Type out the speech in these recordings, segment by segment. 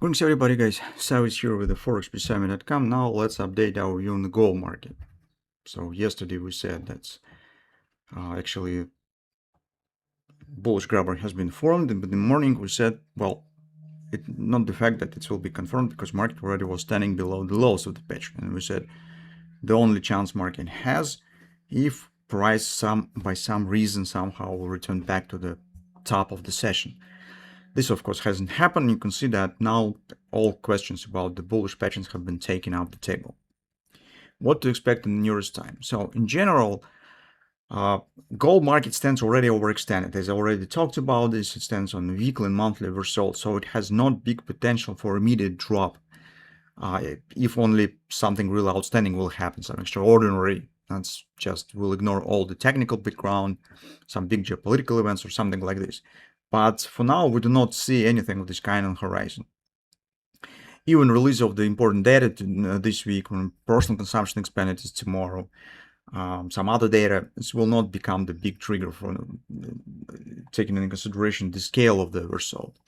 Greetings everybody guys, Sive here with the Forex Peace Army.com. Now let's update our view on the gold market. So yesterday we said that actually bullish grabber has been formed, but in the morning we said, well, not the fact that it will be confirmed because market already was standing below the lows of the patch, and we said the only chance market has if price by some reason somehow will return back to the top of the session. This, of course, hasn't happened. You can see that now all questions about the bullish patterns have been taken off the table. What to expect in the nearest time? So, in general, gold market stands already overextended. As I already talked about this, it stands on weekly and monthly results, so it has not big potential for immediate drop. If only something really outstanding will happen, some extraordinary. That's just, we'll ignore all the technical background, some big geopolitical events or something like this. But for now, we do not see anything of this kind on the horizon. Even release of the important data this week, when personal consumption expenditures tomorrow, some other data, this will not become the big trigger for taking into consideration the scale of the result.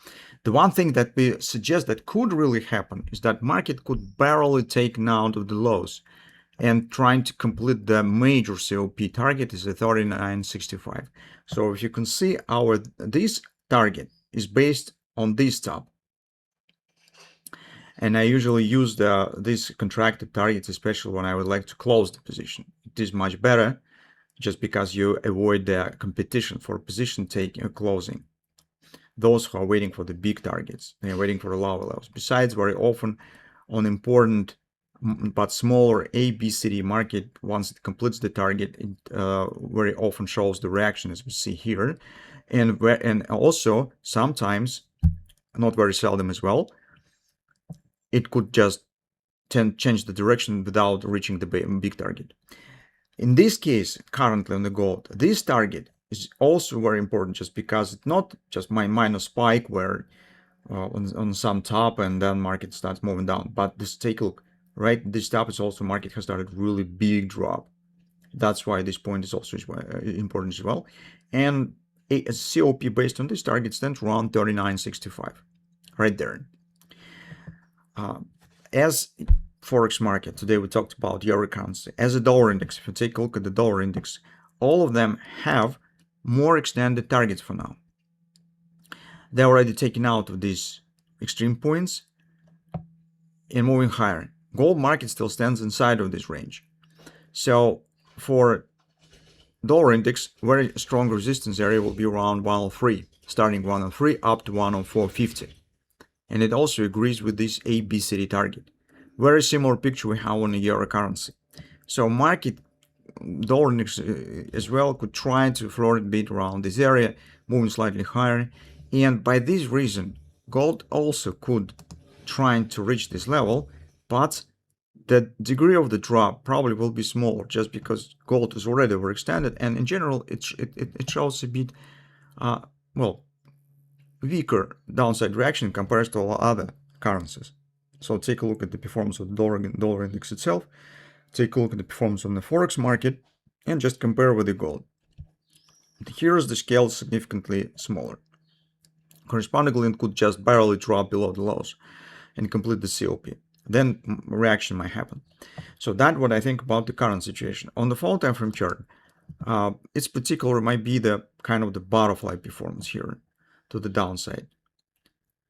The one thing that we suggest that could really happen is that market could barely take out of the lows, and trying to complete the major COP target is a 39.65. So if you can see, this target is based on this top, and I usually use these contracted targets, especially when I would like to close the position. It is much better just because you avoid the competition for position taking or closing. Those who are waiting for the big targets, they are waiting for the lower levels. Besides, very often on important but smaller ABCD market, once it completes the target, it very often shows the reaction as we see here, and also sometimes, not very seldom as well, it could just change the direction without reaching the big target. In this case, currently on the gold, this target is also very important, just because it's not just my minor spike where on some top and then market starts moving down, but this, take a look. Right, this top is also market has started really big drop. That's why this point is also important as well. And a COP based on this target stands around 39.65, right there. As Forex market, today we talked about euro currency. As a dollar index, if you take a look at the dollar index, all of them have more extended targets for now. They're already taken out of these extreme points and moving higher. Gold market still stands inside of this range. So for dollar index, very strong resistance area will be around 103, starting 103 up to 104.50. And it also agrees with this ABCD target. Very similar picture we have on the euro currency. So market, dollar index as well, could try to float a bit around this area, moving slightly higher. And by this reason, gold also could try to reach this level, but the degree of the drop probably will be smaller, just because gold is already overextended, and in general it shows a bit well, weaker downside reaction compared to all other currencies. So take a look at the performance of the dollar index itself, take a look at the performance on the forex market, and just compare with the gold. Here is the scale significantly smaller. Correspondingly, it could just barely drop below the lows and complete the COP. Then reaction might happen. So that's what I think about the current situation. On the fall time frame chart, its particular might be the kind of the butterfly performance here to the downside.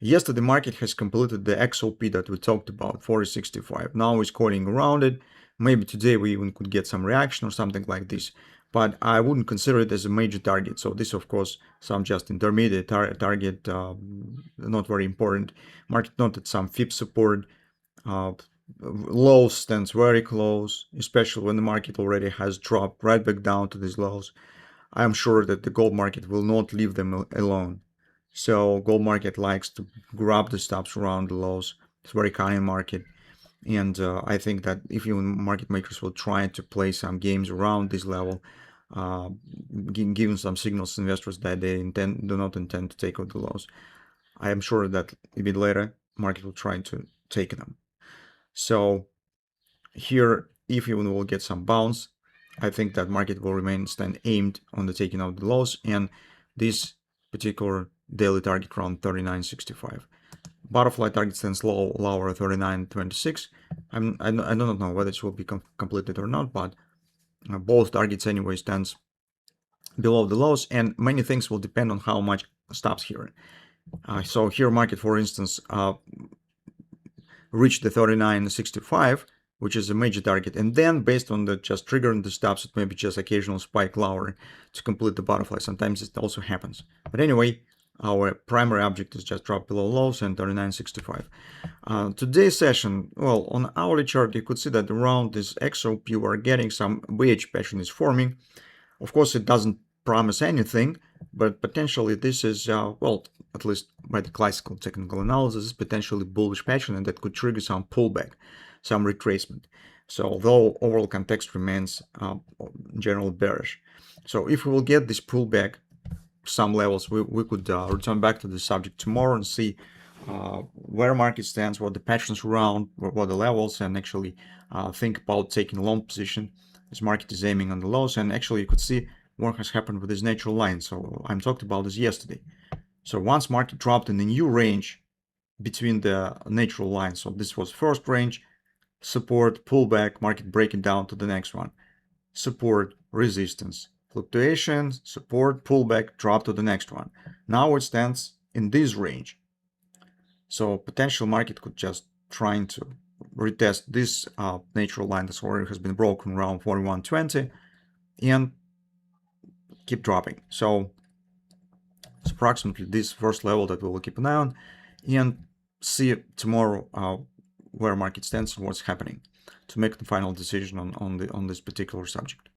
Yesterday, the market has completed the XOP that we talked about, 40.65. Now it's coiling around it. Maybe today we even could get some reaction or something like this, but I wouldn't consider it as a major target. So this, of course, some just intermediate target, not very important. Market not at some FIB support. Lows stands very close, especially when the market already has dropped right back down to these lows. I'm sure that the gold market will not leave them alone. So gold market likes to grab the stops around the lows. It's a very cunning market. And I think that if even market makers will try to play some games around this level, giving some signals to investors that they do not intend to take out the lows, I am sure that a bit later, market will try to take them. So here, if even we'll get some bounce, I think that market will remain aimed on the taking out the lows, and this particular daily target around 39.65. Butterfly target stands lower at 39.26. I don't know whether it will be completed or not, but both targets anyway stands below the lows, and many things will depend on how much stops here. So here market, for instance, reached the 39.65, which is a major target, and then based on the just triggering the stops, it may be just occasional spike lower to complete the butterfly. Sometimes it also happens, but anyway, our primary object is just drop below lows and 39.65. Today's session, well, on hourly chart, you could see that around this XOP we're getting some bearish pattern is forming. Of course, it doesn't promise anything, but potentially this is, well, at least by the classical technical analysis, is potentially bullish pattern, and that could trigger some pullback, some retracement. So although overall context remains generally bearish. So if we will get this pullback, some levels, we could return back to the subject tomorrow and see where market stands, what the patterns around, what the levels, and actually think about taking a long position as market is aiming on the lows. And actually you could see what has happened with this natural line. So I talked about this yesterday. So once market dropped in a new range between the natural lines, so this was first range, support, pullback, market breaking down to the next one, support, resistance, fluctuation, support, pullback, drop to the next one. Now it stands in this range. So potential market could just trying to retest this natural line that already has been broken around 41.20 and keep dropping. So it's approximately this first level that we will keep an eye on and see tomorrow where market stands and what's happening to make the final decision on this particular subject.